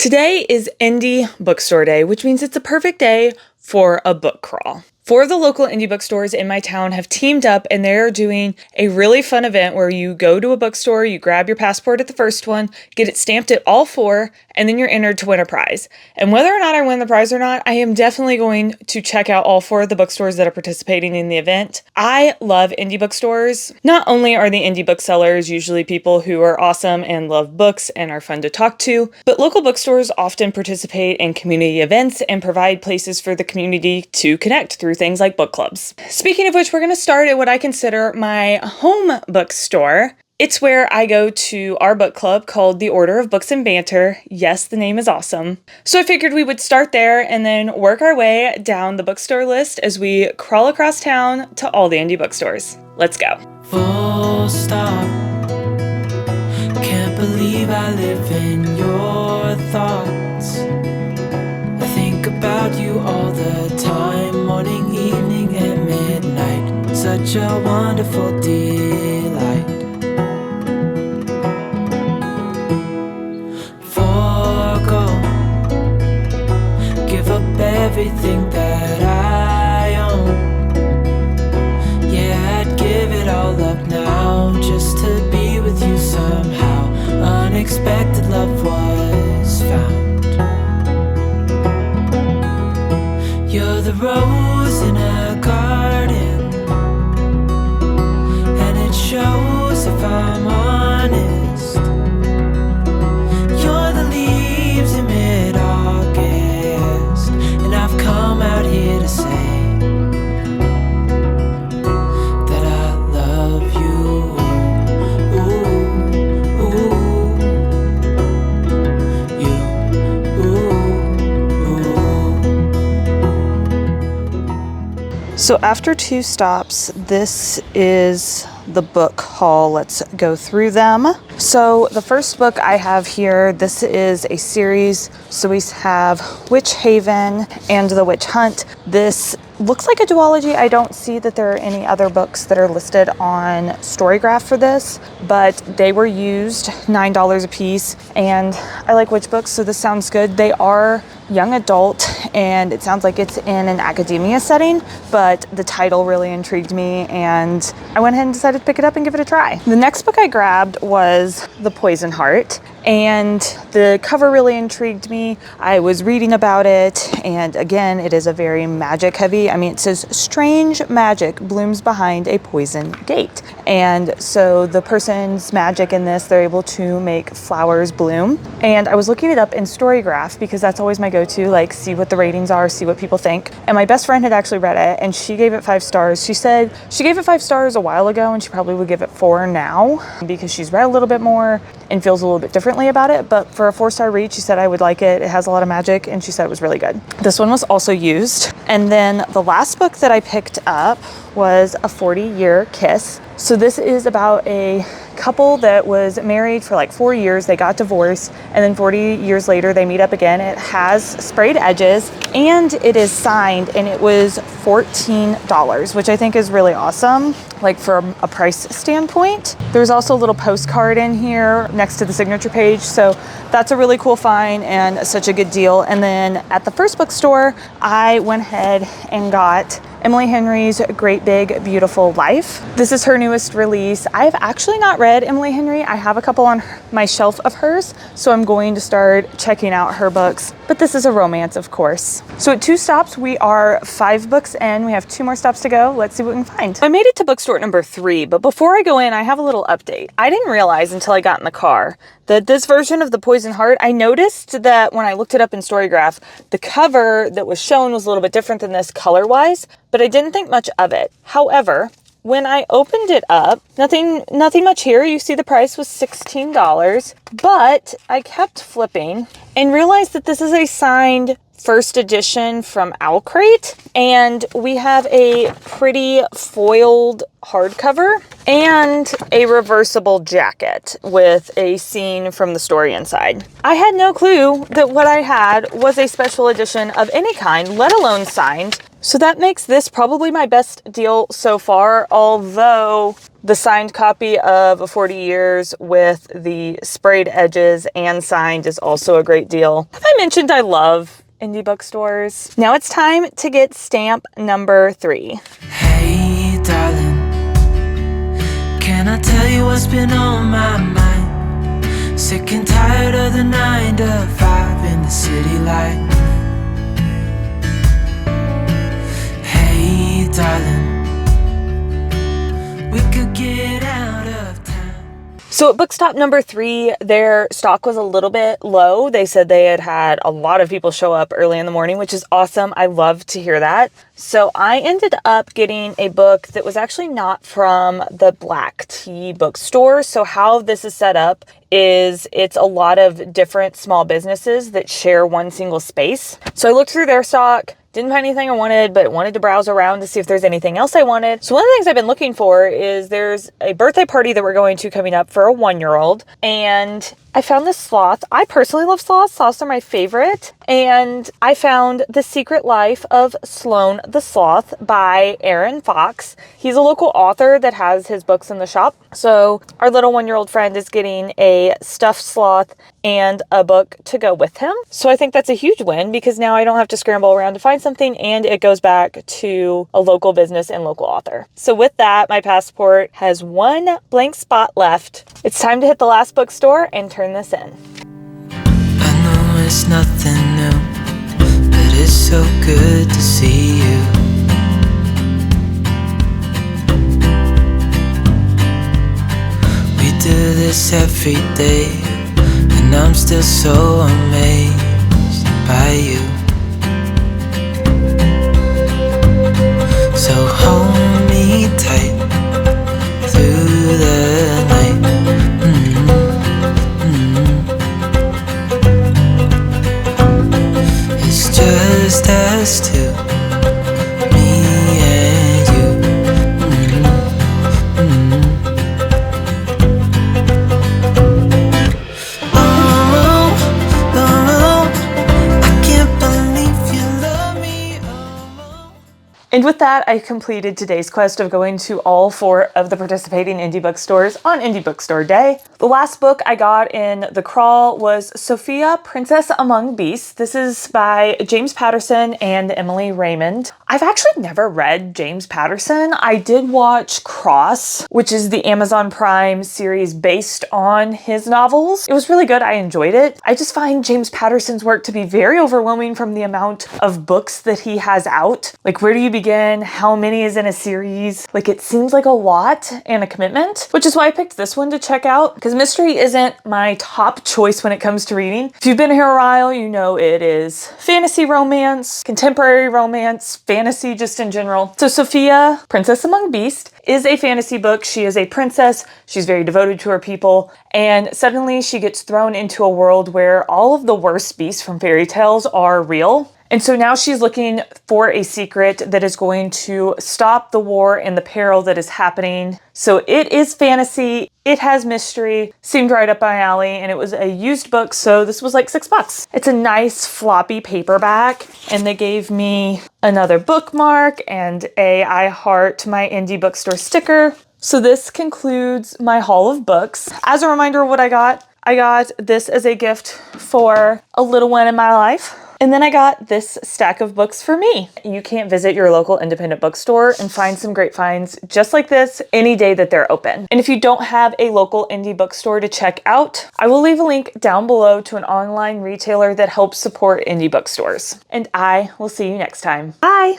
Today is Indie Bookstore Day, which means it's a perfect day for a book crawl. Four of the local indie bookstores in my town have teamed up and they're doing a really fun event where you go to a bookstore, you grab your passport at the first one, get it stamped at all four, and then you're entered to win a prize. And whether or not I win the prize or not, I am definitely going to check out all four of the bookstores that are participating in the event. I love indie bookstores. Not only are the indie booksellers usually people who are awesome and love books and are fun to talk to, but local bookstores often participate in community events and provide places for the community to connect through things like book clubs. Speaking of which, we're going to start at what I consider my home bookstore. It's where I go to our book club called the Order of Books and Banter. Yes, the name is awesome. So I figured we would start there and then work our way down the bookstore list as we crawl across town to all the indie bookstores. Let's go. Full stop. Can't believe I live in your thoughts. I think about you all the time, morning, evening, and midnight. Such a wonderful delight. Forgo, give up everything that I own. Yeah, I'd give it all up now just to be with you somehow. Unexpected love was found. You're the rose in a garden, and it shows if I'm honest. You're the leaves in mid-August, and I've come out here to say that I love you. Ooh, ooh, you, So after two stops, this is the book haul. Let's go through them. So the first book I have here, this is a series. So we have Witch Haven and The Witch Hunt. This looks like a duology. I don't see that there are any other books that are listed on Storygraph for this, but they were used $9 a piece. And I like witch books, so this sounds good. They are young adult and it sounds like it's in an academia setting, but the title really intrigued me and I went ahead and decided to pick it up and give it a try. The next book I grabbed was The Poison Heart, and the cover really intrigued me. I was reading about it, and again, it is a very magic heavy. I mean, it says strange magic blooms behind a poison gate. And so the person's magic in this, they're able to make flowers bloom. And I was looking it up in Storygraph because that's always my go-to, like see what the ratings are, see what people think. And my best friend had actually read it and she gave it 5 stars. She said she gave it 5 stars a while ago and she probably would give it 4 now because she's read a little bit more and feels a little bit differently about it. But for a 4-star read, she said I would like it. It has a lot of magic and she said it was really good. This one was also used. And then the last book that I picked up was A 40-Year Kiss. So this is about a couple that was married for like 4 years. They got divorced and then 40 years later they meet up again. It has sprayed edges and it is signed, and it was $14, which I think is really awesome, like from a price standpoint. There's also a little postcard in here next to the signature page, so that's a really cool find and such a good deal. And then at the first bookstore, I went ahead and got Emily Henry's Great Big Beautiful Life. This is her newest release. I've actually not read Emily Henry. I have a couple on my shelf of hers, so I'm going to start checking out her books. But this is a romance, of course. So at 2 stops, we are 5 books in. We have 2 more stops to go. Let's see what we can find. I made it to bookstore number 3, but before I go in, I have a little update. I didn't realize until I got in the car that this version of The Poison Heart, I noticed that when I looked it up in Storygraph, the cover that was shown was a little bit different than this color-wise, but I didn't think much of it. However, when I opened it up, nothing much here. You see the price was $16, but I kept flipping and realized that this is a signed first edition from Owlcrate, and we have a pretty foiled hardcover and a reversible jacket with a scene from the story inside. I had no clue that what I had was a special edition of any kind, let alone signed. So that makes this probably my best deal so far, although The signed copy of 40 Years with the sprayed edges and signed is also a great deal. Have I mentioned I love indie bookstores? Now it's time to get stamp number 3. Hey, darling, can I tell you what's been on my mind? Sick and tired of the 9 to 5 in the city life. Hey, darling, we could get out of town. So at book stop number 3, their stock was a little bit low. They said they had a lot of people show up early in the morning, which is awesome. I love to hear that. So I ended up getting a book that was actually not from the Black Tea Bookstore. So how this is set up is it's a lot of different small businesses that share one single space. So I looked through their stock. Didn't find anything I wanted, but wanted to browse around to see if there's anything else I wanted. So one of the things I've been looking for is there's a birthday party that we're going to coming up for a 1-year-old. And I found this sloth. I personally love sloths. Sloths are my favorite. And I found The Secret Life of Sloan the Sloth by Aaron Fox. He's a local author that has his books in the shop. So our little 1-year-old friend is getting a stuffed sloth and a book to go with him. So I think that's a huge win because now I don't have to scramble around to find something, and it goes back to a local business and local author. So with that, my passport has 1 blank spot left. It's time to hit the last bookstore and turn this in. I know it's nothing new, but it's so good to see you. We do this every day, and I'm still so amazed by you. So hold me tight through the night. It's just us two, me and you. Oh, I can't believe you love me. And with that, I completed today's quest of going to all 4 of the participating indie bookstores on Indie Bookstore Day. The last book I got in the crawl was Sophia, Princess Among Beasts. This is by James Patterson and Emily Raymond. I've actually never read James Patterson. I did watch Cross, which is the Amazon Prime series based on his novels. It was really good. I enjoyed it. I just find James Patterson's work to be very overwhelming from the amount of books that he has out. Like, where do you begin? How many is in a series? Like, it seems like a lot and a commitment, which is why I picked this one to check out, because mystery isn't my top choice when it comes to reading. If you've been here a while, you know it is fantasy romance, contemporary romance, fantasy just in general. So Sophia, Princess Among Beasts, is a fantasy book. She is a princess. She's very devoted to her people. And suddenly she gets thrown into a world where all of the worst beasts from fairy tales are real. And so now she's looking for a secret that is going to stop the war and the peril that is happening. So it is fantasy. It has mystery. Seemed right up my alley, and it was a used book, so this was like $6. It's a nice floppy paperback, and they gave me another bookmark and a I Heart My Indie Bookstore sticker. So this concludes my haul of books. As a reminder of what I got this as a gift for a little one in my life. And then I got this stack of books for me. You can't visit your local independent bookstore and find some great finds just like this any day that they're open. And if you don't have a local indie bookstore to check out, I will leave a link down below to an online retailer that helps support indie bookstores. And I will see you next time. Bye!